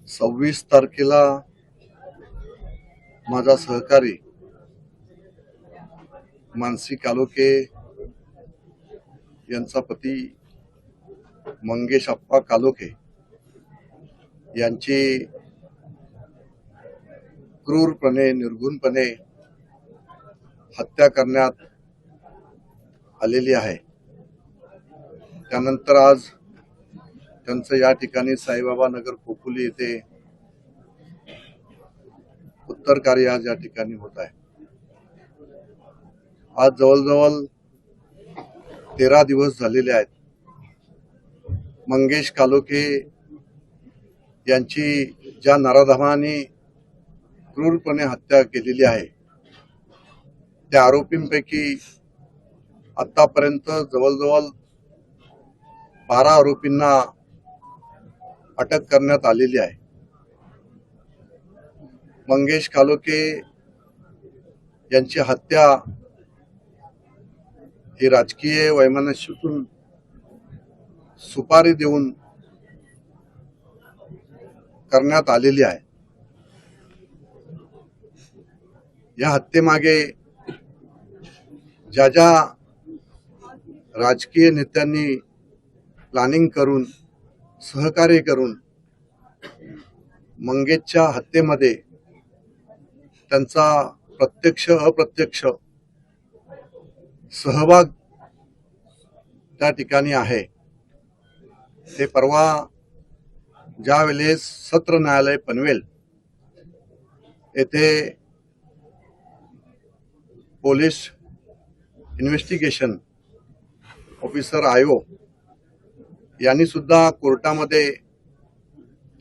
26 तारखेला माझा सहकारी मानसी कालोखे यांचा पती मंगेश अप्पा कालोखे यांची क्रूरपणे निर्घुणपणे हत्या करण्यात आलेली आहे। त्यानंतर आज त्यांचं या ठिकाणी साईबाबा नगर खोपोली येथे उत्तर कार्य आज या ठिकाणी होत आहे। आज जवळजवळ 13 दिवस झालेले आहेत। मंगेश कालोखे यांची ज्या नराधमाने क्रूरपणे हत्या केलेली आहे त्या आरोपींपैकी आतापर्यंत जवळजवळ 12 आरोपींना अटक करण्यात आलेली आहे। मंगेश कालोखे यांची हत्या ही राजकीय वैमनस्यातून सुपारी देऊन करण्यात आलेली आहे। या हत्येमागे ज्या ज्या राजकीय नेत्यांनी प्लॅनिंग करून सहकार्य करून मंगेशच्या हत्येमध्ये त्यांचा प्रत्यक्ष अप्रत्यक्ष सहभाग त्या ठिकाणी आहे, ते परवा ज्या वेळेस सत्र न्यायालय पनवेल येथे पोलीस इन्व्हेस्टिगेशन ऑफिसर आयो यांनी सुद्धा कोर्टामध्ये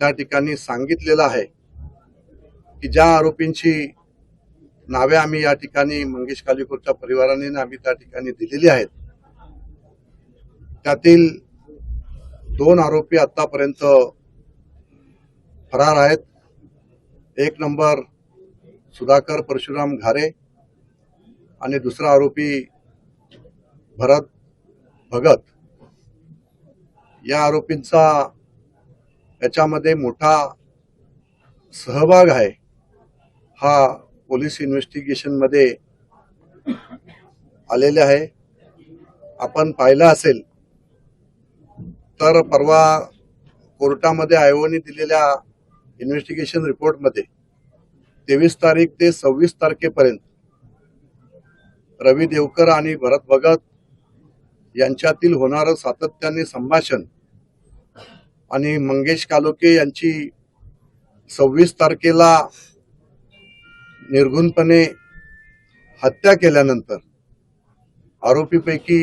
त्या ठिकाणी सांगितलेलं आहे की ज्या आरोपींची नावे आम्ही या ठिकाणी मंगेश कालोखेच्या परिवाराने आम्ही त्या ठिकाणी दिलेली आहेत, त्यातील 2 आरोपी आतापर्यंत फरार आहेत। एक नंबर सुधाकर परशुराम घारे आणि दुसरा आरोपी भरत भगत। या आरोपींचा याच्यामध्ये मोठा सहभाग आहे, हा पोलीस इन्व्हेस्टिगेशन मध्ये आलेले आहे। आपण पाहिलं असेल तर परवा कोर्टामध्ये आयोगाने दिलेल्या इन्व्हेस्टिगेशन रिपोर्टमध्ये 23 तारीख ते 26 तारखेपर्यंत रवी देवकर आणि भरत भगत यांच्यातील होणारं सातत्याने संभाषण आणि मंगेश कालोखे यांची 26 तारखेला निर्घुणपणे हत्या केल्यानंतर आरोपीपैकी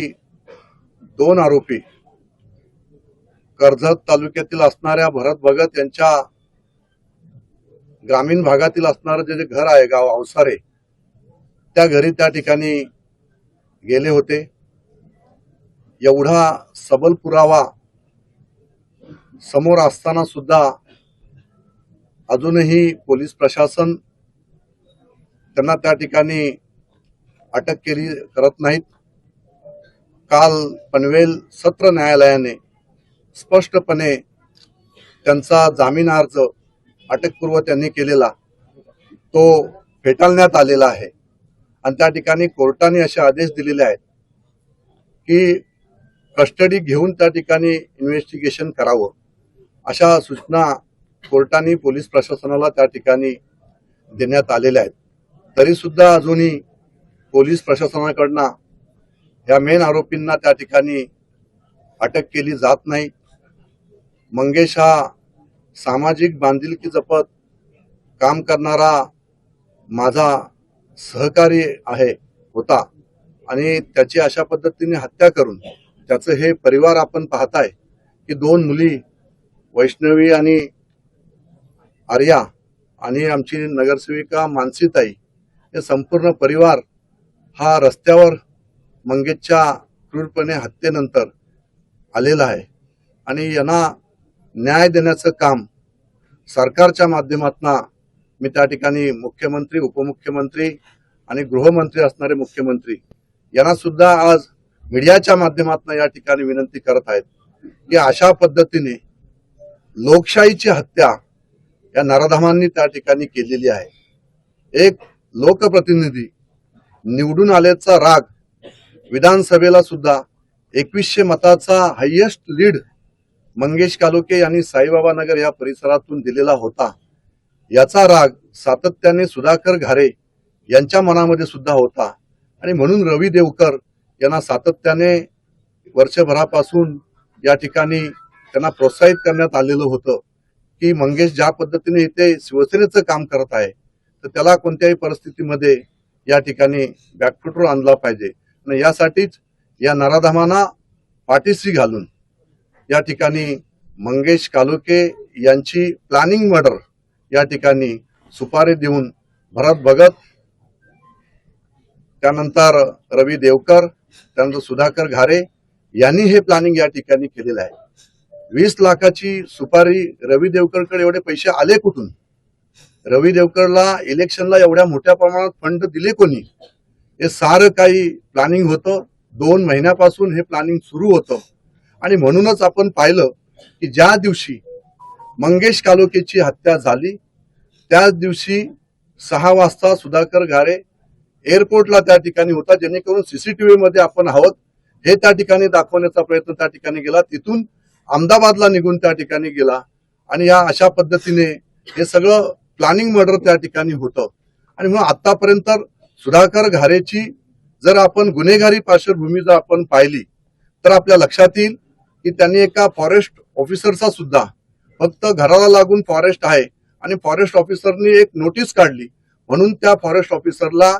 2 आरोपी कर्जत तालुक्यातील असणाऱ्या भरत भगत यांच्या ग्रामीण भागातील असणारं जे घर आहे गाव अवसारे त्या घरी त्या ठिकाणी गेले होते। एवढा सबल पुरावा समोर असताना सुद्धा अजूनही पोलीस प्रशासन त्यांना त्या ठिकाणी अटक करत नाहीत। काल पनवेल सत्र न्यायालयाने स्पष्टपणे त्यांचा जामीन अर्ज अटकपूर्व त्यांनी केलेला तो फेटाळण्यात आलेला आहे आणि त्या ठिकाणी कोर्टाने असे आदेश दिलेले आहेत की कस्टडी घेऊन त्या ठिकाणी इन्व्हेस्टिगेशन करावं, अशा सूचना कोर्टाने पोलीस प्रशासनाला त्या ठिकाणी देण्यात आलेल्या आहेत। तरी सुद्धा अजूनही पोलीस प्रशासनाकडनं या मेन आरोपींना त्या ठिकाणी अटक केली जात नाही। मंगेश हा सामाजिक बांधिलकी जपत काम करणारा माझा सहकारी होता आणि त्याची अशा पद्धतीने हत्या करून त्याचं हे परिवार आपण पाहताय की 2 मुली वैष्णवी आणि आर्या आणि आमची नगरसेविका मानसीताई हे संपूर्ण परिवार हा रस्त्यावर मंगेशच्या क्रूरपणे हत्येनंतर आलेला आहे आणि यांना न्याय देण्याचं काम सरकारच्या माध्यमातून मी त्या ठिकाणी मुख्यमंत्री, उपमुख्यमंत्री आणि गृहमंत्री असणारे मुख्यमंत्री यांना सुद्धा आज मीडियाच्या माध्यमातून या ठिकाणी विनंती करत आहेत की अशा पद्धतीने लोकशाहीची हत्या या नराधमांनी त्या ठिकाणी केलेली आहे। एक लोकप्रतिनिधी निवडून आल्याचा राग, विधानसभेला सुद्धा 2100 मताचा हायेस्ट लीड मंगेश कालोखे यांनी साईबाबा नगर या परिसरातून दिलेला होता। याचा राग सातत्याने सुधाकर घारे यांच्या मनामध्ये सुद्धा होता आणि म्हणून रवी देवकर यांना सातत्याने वर्षभरापासून या ठिकाणी त्यांना प्रोत्साहित करण्यात आलेलं होतं की मंगेश ज्या पद्धतीने इथे शिवसेनेचं काम करत आहे तर त्याला कोणत्याही परिस्थितीमध्ये या ठिकाणी बॅकफुटवर आणला पाहिजे आणि यासाठीच या नराधमांना पाठीशी घालून या ठिकाणी मंगेश कालोखे यांची प्लॅनिंग मर्डर या ठिकाणी सुपारी देऊन भरत भगत, त्यानंतर रवी देवकर, त्यानंतर सुधाकर घारे यांनी हे प्लॅनिंग या ठिकाणी केलेलं आहे। 20 लाखाची सुपारी रवी देवकरकडे एवढे पैसे आले कुठून? रवी देवकरला इलेक्शनला एवढ्या मोठ्या प्रमाणात फंड दिले कोणी? हे सारं काही प्लॅनिंग होतं। 2 महिन्यापासून हे प्लॅनिंग सुरू होतं आणि म्हणूनच आपण पाहिलं की ज्या दिवशी मंगेश कालोखेची हत्या झाली त्याच दिवशी 6 वाजता सुधाकर घारे एअरपोर्टला त्या ठिकाणी होता, जेणेकरून सीसीटीव्ही मध्ये आपण आहोत हे त्या ठिकाणी दाखवण्याचा प्रयत्न त्या ठिकाणी केला। तिथून अहमदाबादला निघून त्या ठिकाणी गेला आणि या अशा पद्धतीने हे सगळं प्लॅनिंग मर्डर त्या ठिकाणी होतं। आणि मग आतापर्यंत सुधाकर घारेची जर आपण गुन्हेगारी पार्श्वभूमी जर आपण पाहिली तर आपल्या लक्षात येईल की त्यांनी एका फॉरेस्ट ऑफिसरचा सुद्धा, फक्त घराला लागून फॉरेस्ट आहे आणि फॉरेस्ट ऑफिसरनी एक नोटीस काढली म्हणून त्या फॉरेस्ट ऑफिसरला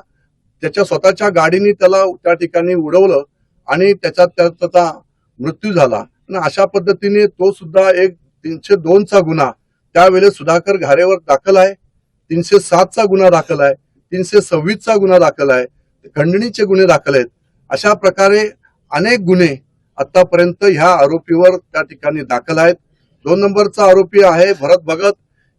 त्याच्या स्वतःच्या गाडीने त्याला त्या ठिकाणी उडवलं आणि त्याचा मृत्यू झाला। आणि अशा पद्धतीने तो सुद्धा एक 302 चा गुन्हा त्यावेळेस सुधाकर घारेवर दाखल आहे, 307 चा गुन्हा दाखल आहे, 326 चा गुन्हा दाखल आहे, खंडणीचे गुन्हे दाखल आहेत। अशा प्रकारे अनेक गुन्हे आतापर्यंत ह्या आरोपीवर त्या ठिकाणी दाखल आहेत। 2 नंबरचा आरोपी आहे भरत भगत,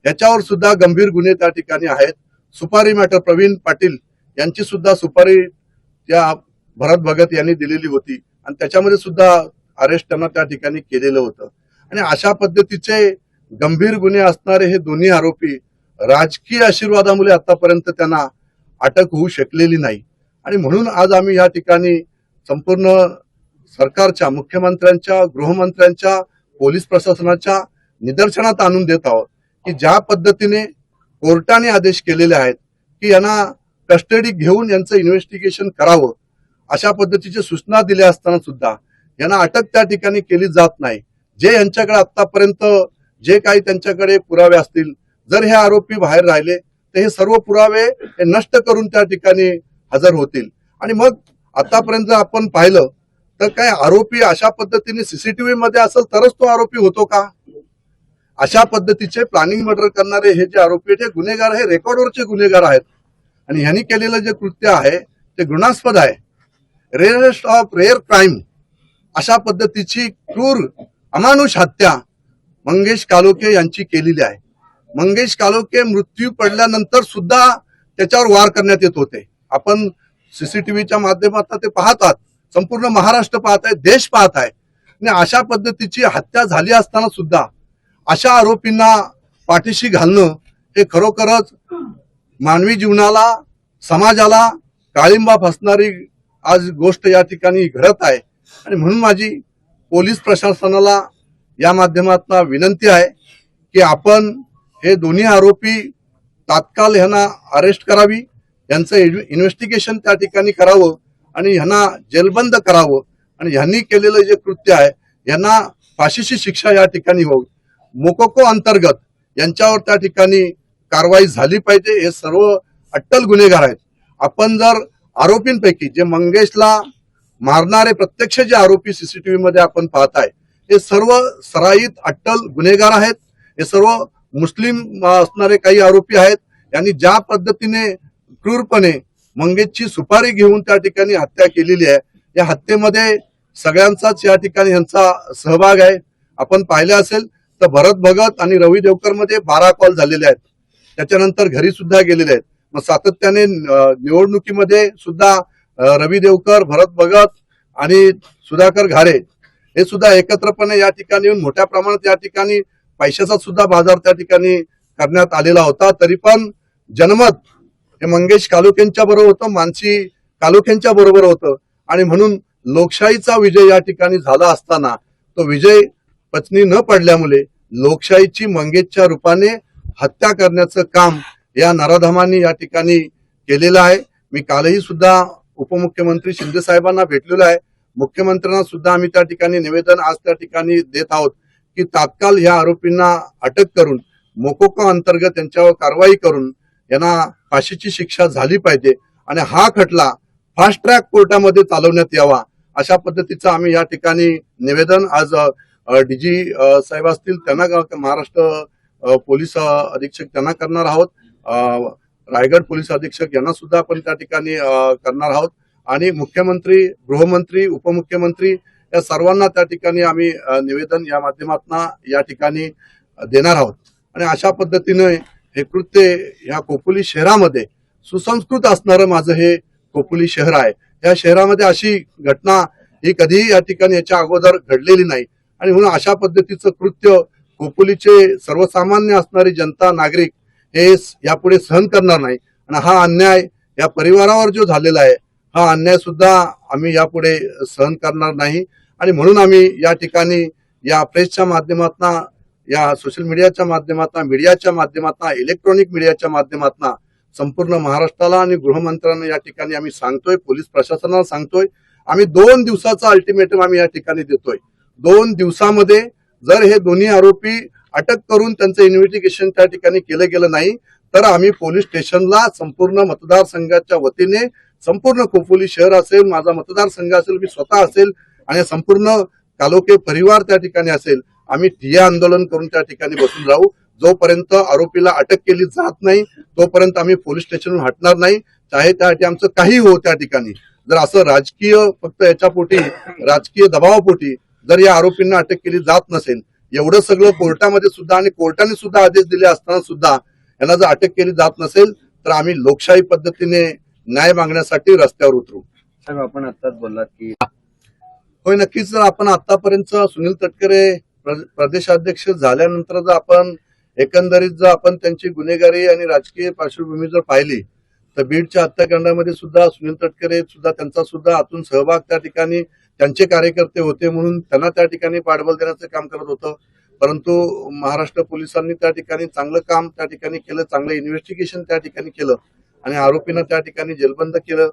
याच्यावर सुद्धा गंभीर गुन्हे त्या ठिकाणी आहेत। सुपारी मॅटर प्रवीण पाटील यांची सुद्धा सुपारी त्या भरत भगत यांनी दिलेली होती आणि त्याच्यामध्ये सुद्धा अरेस्ट त्यांना त्या ठिकाणी केलेलं होतं। आणि अशा पद्धतीचे गंभीर गुन्हे असणारे हे दोन्ही आरोपी राजकीय आशीर्वादामुळे आतापर्यंत त्यांना अटक होऊ शकलेली नाही आणि म्हणून आज आम्ही या ठिकाणी संपूर्ण सरकारच्या, मुख्यमंत्र्यांच्या, गृहमंत्र्यांच्या, पोलीस प्रशासनाच्या निदर्शनात आणून देत आहोत की ज्या पद्धतीने कोर्टाने आदेश केलेले आहेत की यांना कस्टडी घेऊन यांचं इन्व्हेस्टिगेशन करावं, अशा पद्धतीच्या सूचना दिल्या असताना सुद्धा यांना अटक त्या ठिकाणी केली जात नाही। जे यांच्याकडे आतापर्यंत जे काही त्यांच्याकडे पुरावे असतील, जर हे आरोपी बाहेर राहिले तर हे सर्व पुरावे हे नष्ट करून त्या ठिकाणी हजर होतील। आणि मग आतापर्यंत आपण पाहिलं तर काय आरोपी अशा पद्धतीने सीसीटीव्ही मध्ये असेल तरच तो आरोपी होतो का? अशा पद्धतीचे प्लॅनिंग मर्डर करणारे हे जे आरोपी आहेत हे गुन्हेगार, हे रेकॉर्डवरचे गुन्हेगार आहेत आणि ह्यांनी केलेलं जे कृत्य आहे ते घृणास्पद आहे। रेअरेस्ट ऑफ रेअर क्राईम अशा पद्धतीची क्रूर अमानुष हत्या मंगेश कालोखे यांची केलेली आहे। मंगेश कालोखे मृत्यू पडल्यानंतर सुद्धा त्याच्यावर वार करण्यात येत होते। आपण सीसीटीव्हीच्या माध्यमातून ते पाहतात, संपूर्ण महाराष्ट्र पाहत आहे, देश पाहत आहे आणि अशा पद्धतीची हत्या झाली असताना सुद्धा अशा आरोपींना पाठीशी घालणं हे खरोखरच मानवी जीवनाला, समाजाला काळिंबा फासणारी आज गोष्ट या ठिकाणी घडत आहे। आणि म्हणून माझी पोलीस प्रशासनाला या माध्यमातून विनंती आहे की आपण हे दोन्ही आरोपी तात्काळ ह्यांना अरेस्ट करावी, यांचं इन्व्हेस्टिगेशन त्या ठिकाणी करावं आणि ह्यांना जेलबंद करावं आणि ह्यांनी केलेलं जे कृत्य आहे यांना फाशीची शिक्षा या ठिकाणी होईल। मोकोको अंतर्गत यांच्यावर त्या ठिकाणी कारवाई झाली पाहिजे। हे सर्व अट्टल गुन्हेगार आहेत। आपण जर आरोपींपैकी जे मंगेशला मारणारे प्रत्यक्ष जे आरोपी सीसीटीव्ही मध्ये आपण पाहताय हे सर्व सराईत अट्टल गुन्हेगार आहेत। हे सर्व मुस्लिम असणारे काही आरोपी आहेत। यांनी ज्या पद्धतीने क्रूरपणे मंगेशची सुपारी घेऊन त्या ठिकाणी हत्या केलेली आहे, या हत्येमध्ये सगळ्यांचाच या ठिकाणी यांचा सहभाग आहे। आपण पाहिलं असेल तर भरत भगत आणि रवी देवकर मध्ये 12 कॉल झालेले आहेत, त्याच्यानंतर घरी सुद्धा गेलेले आहेत। मग सातत्याने निवडणुकीमध्ये सुद्धा रवी देवकर, भरत भगत आणि सुधाकर घारे हे सुद्धा एकत्रपणे या ठिकाणी येऊन मोठ्या प्रमाणात या ठिकाणी पैशाचा सुद्धा बाजार त्या ठिकाणी करण्यात आलेला होता. तरी पण जनमत हे मंगेश कालोखेंच्या बरोबर होतं, मानसी कालोखेंच्या बरोबर होतं आणि म्हणून लोकशाहीचा विजय या ठिकाणी झाला असताना तो विजय पचनी न पडल्यामुळे लोकशाहीची मंगेशच्या रूपाने हत्या करण्याचं काम या नराधमांनी या ठिकाणी केलेलं आहे. मी कालही सुद्धा उपमुख्यमंत्री शिंदे साहेबांना भेटलेलो आहे. मुख्यमंत्र्यांना सुद्धा आम्ही त्या ठिकाणी निवेदन आज त्या ठिकाणी देत आहोत की तात्काळ या आरोपींना अटक करून मोकोका अंतर्गत त्यांच्यावर कारवाई करून यांना फाशीची शिक्षा झाली पाहिजे आणि हा खटला फास्ट ट्रॅक कोर्टामध्ये चालवण्यात यावा अशा पद्धतीचं आम्ही या ठिकाणी निवेदन आज डीजी साहेब असतील त्यांना महाराष्ट्र पोलीस अधीक्षक त्यांना करणार आहोत. रायगड पोलीस अधीक्षक यांना सुद्धा आपण त्या ठिकाणी करणार आहोत आणि मुख्यमंत्री, गृहमंत्री, उपमुख्यमंत्री या सर्वांना त्या ठिकाणी आम्ही निवेदन या माध्यमातून या ठिकाणी देणार आहोत. आणि अशा पद्धतीने हे कृत्य ह्या खोपोली शहरामध्ये सुसंस्कृत असणारं माझं हे खोपोली शहर आहे. या शहरामध्ये अशी घटना ही कधीही या ठिकाणी याच्या अगोदर घडलेली नाही आणि म्हणून अशा पद्धतीचं कृत्य खोपोलीचे सर्वसामान्य असणारी जनता, नागरिक हे यापुढे सहन करणार नाही आणि हा अन्याय या परिवारावर जो झालेला आहे हा अन्याय सुद्धा आम्ही यापुढे सहन करणार नाही आणि म्हणून आम्ही या ठिकाणी या प्रेसच्या माध्यमातून, या सोशल मीडियाच्या माध्यमातून, मीडियाच्या माध्यमातून, इलेक्ट्रॉनिक मीडियाच्या माध्यमातून संपूर्ण महाराष्ट्राला आणि गृहमंत्र्यांना या ठिकाणी आम्ही सांगतोय, पोलीस प्रशासनाला सांगतोय, आम्ही 2 दिवसाचा अल्टिमेटम आम्ही या ठिकाणी देतोय. 2 दिवसामध्ये जर हे दोन्ही आरोपी अटक करून त्यांचं इन्व्हेस्टिगेशन त्या ठिकाणी केलं गेलं नाही तर आम्ही पोलीस स्टेशनला संपूर्ण मतदारसंघाच्या वतीने, संपूर्ण खोपोली शहर असेल, माझा मतदारसंघ असेल, मी स्वतः असेल आणि संपूर्ण कालोखे परिवार त्या ठिकाणी असेल, आम्ही ठिय्या आंदोलन करून त्या ठिकाणी बसून राहू. जोपर्यंत आरोपीला अटक केली जात नाही तोपर्यंत आम्ही पोलीस स्टेशनहून हटणार नाही, चाहे त्यासाठी आमचं काही हो. त्या ठिकाणी जर असं राजकीय फक्त याच्यापोटी, राजकीय दबावापोटी जर या आरोपींना अटक केली जात नसेल, एवढं सगळं कोर्टामध्ये सुद्धा आणि कोर्टाने सुद्धा आदेश दिले असताना सुद्धा यांना जर अटक केली जात नसेल तर आम्ही लोकशाही पद्धतीने न्याय मागण्यासाठी रस्त्यावर उतरू. साहेब, आपण आताच बोललात की होय, नक्कीच. जर आपण आतापर्यंत सुनील तटकरे प्रदेशाध्यक्ष झाल्यानंतर जर आपण एकंदरीत जर आपण त्यांची गुन्हेगारी आणि राजकीय पार्श्वभूमी जर पाहिली तर बीडच्या हत्याकांडामध्ये सुद्धा सुनील तटकरे सुद्धा, त्यांचा सुद्धा आतून सहभाग त्या ठिकाणी, त्यांचे कार्यकर्ते होते म्हणून त्यांना त्या ठिकाणी पाठबळ देण्याचं काम करत होतं. परंतु महाराष्ट्र पोलिसांनी त्या ठिकाणी चांगलं काम त्या ठिकाणी केलं, चांगलं इन्व्हेस्टिगेशन त्या ठिकाणी केलं आणि आरोपींना त्या ठिकाणी जेलबंद केलं.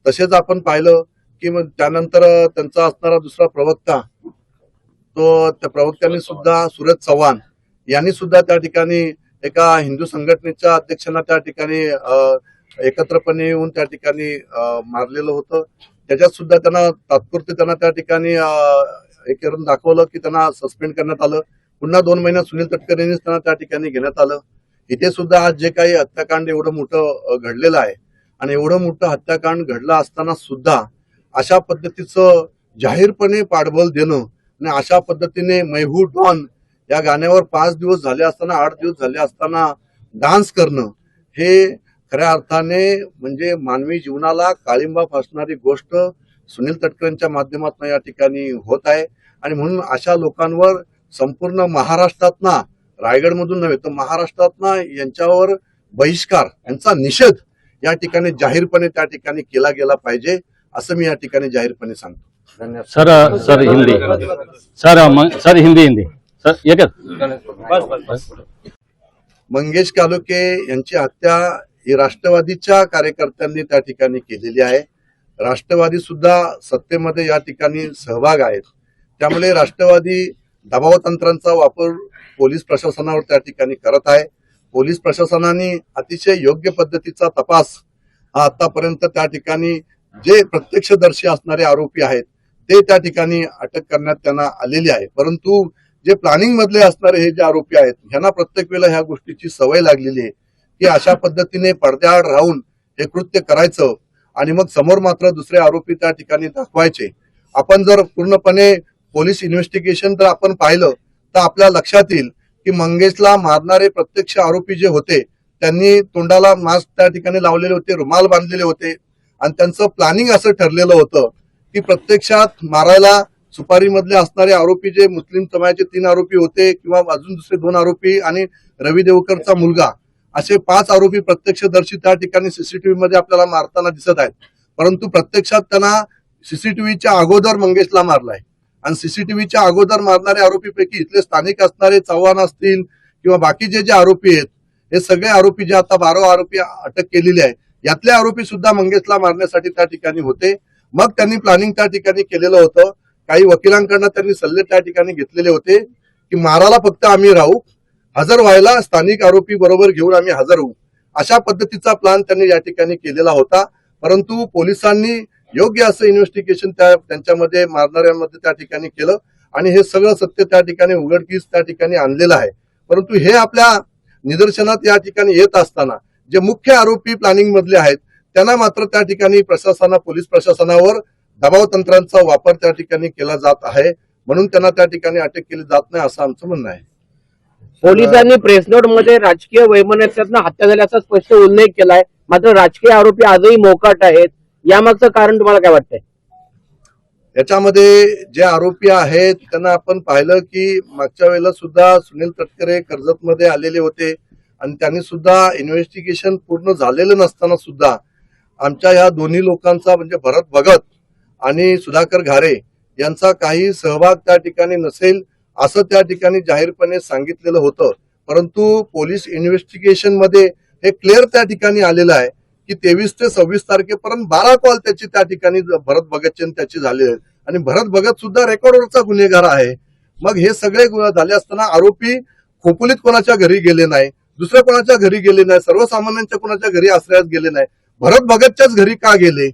तसेच आपण पाहिलं की मग त्यानंतर त्यांचा असणारा दुसरा प्रवक्ता, तो त्या प्रवक्त्यांनी सुद्धा, सूरज चव्हाण यांनी सुद्धा त्या ठिकाणी एका हिंदू संघटनेच्या अध्यक्षांना त्या ठिकाणी एकत्रपणे येऊन त्या ठिकाणी मारलेलं होतं. त्याच्यात सुद्धा त्यांना तात्पुरते त्यांना त्या ठिकाणी हे करून दाखवलं की त्यांना सस्पेंड करण्यात आलं. पुन्हा 2 महिन्यात सुनील तटकरेंनीच त्यांना त्या ठिकाणी घेण्यात आलं. इथे सुद्धा आज जे काही हत्याकांड एवढं मोठं घडलेलं आहे आणि एवढं मोठं हत्याकांड घडलं असताना सुद्धा अशा पद्धतीचं जाहीरपणे पाठबळ देणं आणि अशा पद्धतीने मै हू डॉन या गाण्यावर 5 दिवस झाले असताना, 8 दिवस झाले असताना डान्स करणं हे खऱ्या अर्थाने म्हणजे मानवी जीवनाला काळिंबा फासणारी गोष्ट सुनील तटकरेंच्या माध्यमातून या ठिकाणी होत आहे आणि म्हणून अशा लोकांवर संपूर्ण महाराष्ट्रातना, रायगडमधून नव्हे तर महाराष्ट्रातना यांच्यावर बहिष्कार, यांचा निषेध या ठिकाणी जाहीरपणे त्या ठिकाणी केला गेला पाहिजे असं मी या ठिकाणी जाहीरपणे सांगतो. धन्यवाद. Sir Hindi sir Hindi sir एकच. मंगेश कालोखे यांची हत्या ही राष्ट्रवादीच्या कार्यकर्त्यांनी त्या ठिकाणी केलेली आहे. राष्ट्रवादी सुद्धा सत्तेमध्ये या ठिकाणी सहभाग आहेत. त्यामुळे राष्ट्रवादी दबाव तंत्रांचा वापर पोलीस प्रशासनावर त्या ठिकाणी करत आहे. पोलीस प्रशासनाने अतिशय योग्य पद्धतीचा तपास आतापर्यंत त्या ठिकाणी जे प्रत्यक्षदर्शी असणारे आरोपी आहेत ते त्या ठिकाणी अटक करण्यात त्यांना आलेली आहे. परंतु जे प्लॅनिंग मधले असणारे हे जे आरोपी आहेत ह्यांना प्रत्येक वेळेला ह्या गोष्टीची सवय लागलेली आहे की अशा पद्धतीने पडद्याआड राहून हे कृत्य करायचं आणि मग समोर मात्र दुसरे आरोपी त्या ठिकाणी दाखवायचे. आपण जर पूर्णपणे पोलीस इन्व्हेस्टिगेशन जर आपण पाहिलं तर आपल्या लक्षात येईल की मंगेशला मारणारे प्रत्यक्ष आरोपी जे होते त्यांनी तोंडाला मास्क त्या ठिकाणी लावलेले होते, रुमाल बांधलेले होते आणि त्यांचं प्लॅनिंग असं ठरलेलं होतं की प्रत्यक्षात मारायला सुपारी मधले असणारे आरोपी जे मुस्लिम समाजाचे 3 आरोपी होते किंवा अजून दुसरे 2 आरोपी आणि रवी देवकरचा मुलगा असे 5 आरोपी प्रत्यक्षदर्शी त्या ठिकाणी सीसीटीव्ही मध्ये आपल्याला मारताना दिसत आहेत. परंतु प्रत्यक्षात त्यांना सीसीटीव्हीच्या अगोदर मंगेशला मारलाय आणि सीसीटीव्हीच्या अगोदर मारणाऱ्या आरोपीपैकी इथले स्थानिक असणारे चव्हाण असतील किंवा बाकीचे जे आरोपी आहेत हे सगळे आरोपी जे आता 12 आरोपी अटक केलेले आहेत यातले आरोपी सुद्धा मंगेशला मारण्यासाठी त्या ठिकाणी होते. मग त्यांनी प्लॅनिंग त्या ठिकाणी केलेलं होतं. काही वकिलांकडनं त्यांनी सल्ले त्या ठिकाणी घेतलेले होते की मारायला फक्त आम्ही राहू, हजर व्हायला स्थानिक आरोपी बरोबर घेऊन आम्ही हजर होऊ, अशा पद्धतीचा प्लॅन त्यांनी या ठिकाणी केलेला होता. परंतु पोलिसांनी योग्य असं इन्व्हेस्टिगेशन त्यांच्यामध्ये मारणाऱ्यांमध्ये त्या ठिकाणी केलं आणि हे सगळं सत्य त्या ठिकाणी उघडकीस त्या ठिकाणी आणलेलं आहे. परंतु हे आपल्या निदर्शनात या ठिकाणी येत असताना जे मुख्य आरोपी प्लॅनिंग मधले आहेत त्यांना मात्र त्या ठिकाणी पोलीस प्रशासनावर दबाव तंत्रांचा वापर त्या ठिकाणी केला जात आहे, म्हणून त्यांना त्या ठिकाणी अटक केली जात नाही असं आमचं म्हणणं आहे. पोलिसांनी प्रेस नोट मध्ये राजकीय वैमनस्यातनं हत्या झाल्याचा स्पष्ट उल्लेख केलाय, मात्र राजकीय आरोपी आजही मोकाट आहेत. यामागचं कारण तुम्हाला काय वाटतंय? याच्यामध्ये जे आरोपी आहेत त्यांना आपण पाहिलं की मागच्या वेळेला सुद्धा सुनील तटकरे कर्जतमध्ये आलेले होते आणि त्यांनी सुद्धा इन्व्हेस्टिगेशन पूर्ण झालेलं नसताना सुद्धा आमच्या ह्या दोन्ही लोकांचा म्हणजे भरत भगत आणि सुधाकर घारे यांचा काही सहभाग त्या ठिकाणी नसेल असं त्या ठिकाणी जाहीरपणे सांगितलेलं होतं. परंतु पोलीस इन्व्हेस्टिगेशन मध्ये हे क्लिअर त्या ठिकाणी आलेलं आहे की 23 ते 26 तारखेपर्यंत 12 कॉल त्याची त्या ठिकाणी भरत भगतचे त्याची झाले आहेत आणि भरत भगत सुद्धा रेकॉर्डवरचा गुन्हेगार आहे. मग हे सगळे झाले असताना आरोपी खोपोलीत कोणाच्या घरी गेले नाही, दुसऱ्या कोणाच्या घरी गेले नाही, सर्वसामान्यांच्या कोणाच्या घरी आश्रयास गेले नाही, भरत भगतच्याच घरी का गेले?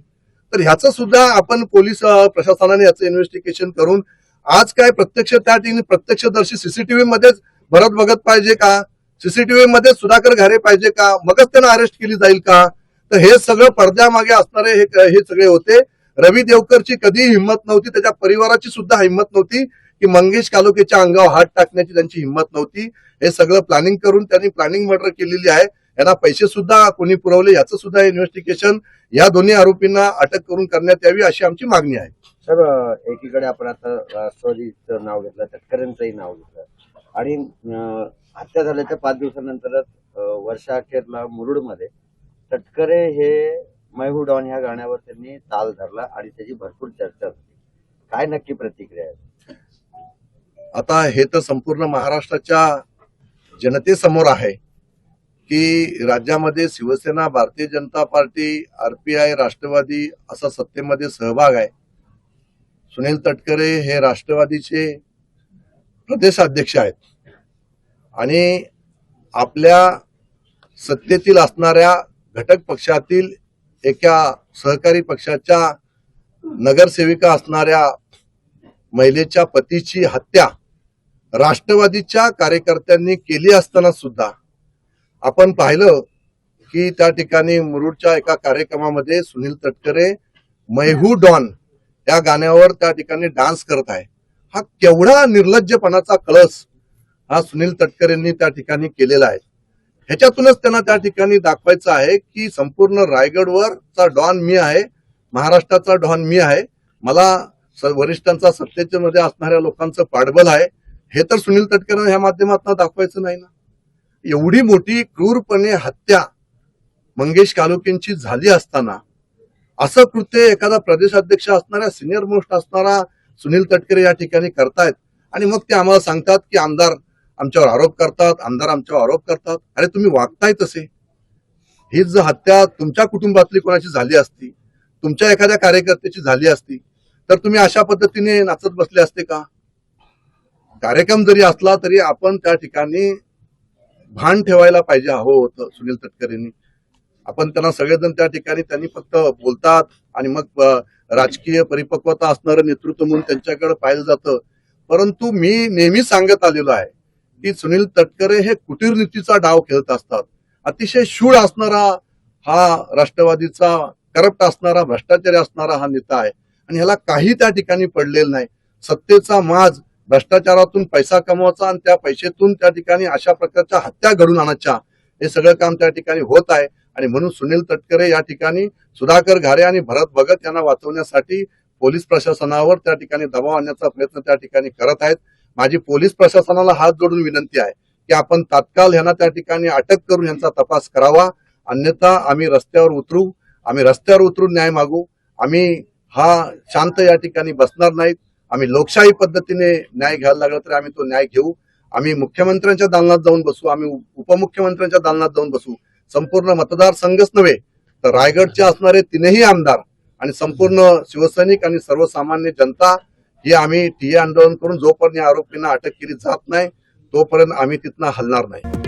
तर ह्याचं सुद्धा आपण पोलीस प्रशासनाने याचं इन्व्हेस्टिगेशन करून आज काय प्रत्यक्ष त्या ठिकाणी प्रत्यक्षदर्शी सीसीटीव्ही मध्येच भरत भगत पाहिजे का, सीसीटीव्ही मध्ये सुधाकर घारे पाहिजे का, मगच त्यांना अरेस्ट केली जाईल का? तर हे सगळं पडद्यामागे असणारे हे सगळे होते. रवी देवकरची कधीही हिंमत नव्हती, त्याच्या परिवाराची सुद्धा हिंमत नव्हती की मंगेश कालोखेच्या अंगावर हात टाकण्याची त्यांची हिंमत नव्हती. हे सगळं प्लॅनिंग करून त्यांनी प्लॅनिंग मर्डर केलेली आहे. यांना पैसे सुद्धा कोणी पुरवले याचं सुद्धा इन्व्हेस्टिगेशन या दोन्ही आरोपींना अटक करून करण्यात यावी अशी आमची मागणी आहे. सर, एकीकडे आपण आता राष्ट्रवादीचं नाव घेतलं, तटकरेंचंही नाव घेतलं आणि हत्या झाल्याच्या 5 दिवसानंतरच वर्षाअखेरला मुरुडमध्ये तटकरे हे मैं हूं डॉन ह्या गाण्यावर त्यांनी ताल धरला आणि त्याची भरपूर चर्चा झाली. काय नक्की प्रतिक्रिया आहे? आता हे तर संपूर्ण महाराष्ट्राच्या जनतेसमोर आहे की राज्यामध्ये शिवसेना, भारतीय जनता पार्टी, आरपीआय, राष्ट्रवादी असा सत्तेमध्ये सहभाग आहे. सुनील तटकरे हे राष्ट्रवादीचे प्रदेशाध्यक्ष आहेत आणि आपल्या सत्तेतील असणाऱ्या घटक पक्षातील एका सहकारी पक्षाच्या नगरसेविका असणाऱ्या महिलेच्या पतीची हत्या राष्ट्रवादीच्या कार्यकर्त्यांनी केली असताना सुद्धा आपण पाहिलं की त्या ठिकाणी मुरुडच्या एका कार्यक्रमामध्ये सुनील तटकरे मैं हूं डॉन या गाण्यावर त्या ठिकाणी डान्स करत आहे. हा केवढा निर्लज्जपणाचा कळस हा सुनील तटकरेंनी त्या ठिकाणी केलेला आहे. ह्याच्यातूनच त्यांना त्या ठिकाणी दाखवायचं आहे की संपूर्ण रायगडवरचा डॉन मी आहे, महाराष्ट्राचा डॉन मी आहे, मला वरिष्ठांचा सत्तेच्या मध्ये असणाऱ्या लोकांचं पाठबळ आहे. हे तर सुनील तटकरे ह्या माध्यमातून दाखवायचं नाही ना. एवढी मोठी क्रूरपणे हत्या मंगेश कालोखेंची झाली असताना असं कृत्य एखादा प्रदेशाध्यक्ष असणारा, सिनियर मोस्ट असणारा सुनील तटकरे या ठिकाणी करतायत आणि मग ते आम्हाला सांगतात की आमदार आमच्यावर आरोप करतात, आमदार आमच्यावर आरोप करतात. अरे तुम्ही वागताय तसे. हीच जर हत्या तुमच्या कुटुंबातली कोणाची झाली असती, तुमच्या एखाद्या कार्यकर्त्याची झाली असती तर तुम्ही अशा पद्धतीने नाचत बसले असते का? कार्यक्रम जरी असला तरी आपण त्या ठिकाणी भान ठेवायला पाहिजे हवं होतं सुनील तटकरेंनी. आपण त्यांना सगळेजण त्या ठिकाणी त्यांनी फक्त बोलतात आणि मग राजकीय परिपक्वता असणारं नेतृत्व म्हणून त्यांच्याकडे पाहिलं जातं. परंतु मी नेहमी सांगत आलेलो आहे की सुनील तटकरे हे कुटीरनीतीचा डाव खेळत असतात. अतिशय शूळ असणारा हा राष्ट्रवादीचा करप्ट असणारा, भ्रष्टाचारी असणारा हा नेता आहे आणि ह्याला काही त्या ठिकाणी पडलेलं नाही. सत्तेचा माज, भ्रष्टाचारातून पैसा कमवायचा आणि त्या पैशातून त्या ठिकाणी अशा प्रकारच्या हत्या घडून आणायच्या हे सगळं काम त्या ठिकाणी होत आहे. आणि म्हणून सुनील तटकरे या ठिकाणी सुधाकर घारे आणि भरत भगत यांना वाचवण्यासाठी पोलीस प्रशासनावर त्या ठिकाणी दबाव आणण्याचा प्रयत्न त्या ठिकाणी करत आहेत. माझी पोलीस प्रशासनाला हात जोडून विनंती आहे की आपण तात्काळ यांना त्या ठिकाणी अटक करून यांचा तपास करावा, अन्यथा आम्ही रस्त्यावर उतरू. आम्ही रस्त्यावर उतरून न्याय मागू. आम्ही हा शांत या ठिकाणी बसणार नाहीत. आम्ही लोकशाही पद्धतीने न्याय घ्यायला लागला तर आम्ही तो न्याय घेऊ. आम्ही मुख्यमंत्र्यांच्या दालनात जाऊन बसू, आम्ही उपमुख्यमंत्र्यांच्या दालनात जाऊन बसू. संपूर्ण मतदारसंघच नव्हे तर रायगडचे असणारे तीनही आमदार आणि संपूर्ण शिवसैनिक आणि सर्वसामान्य जनता ही आम्ही ठिय्या आंदोलन करून जोपर्यंत या आरोपींना अटक केली जात नाही तोपर्यंत आम्ही तिथनं हलणार नाही.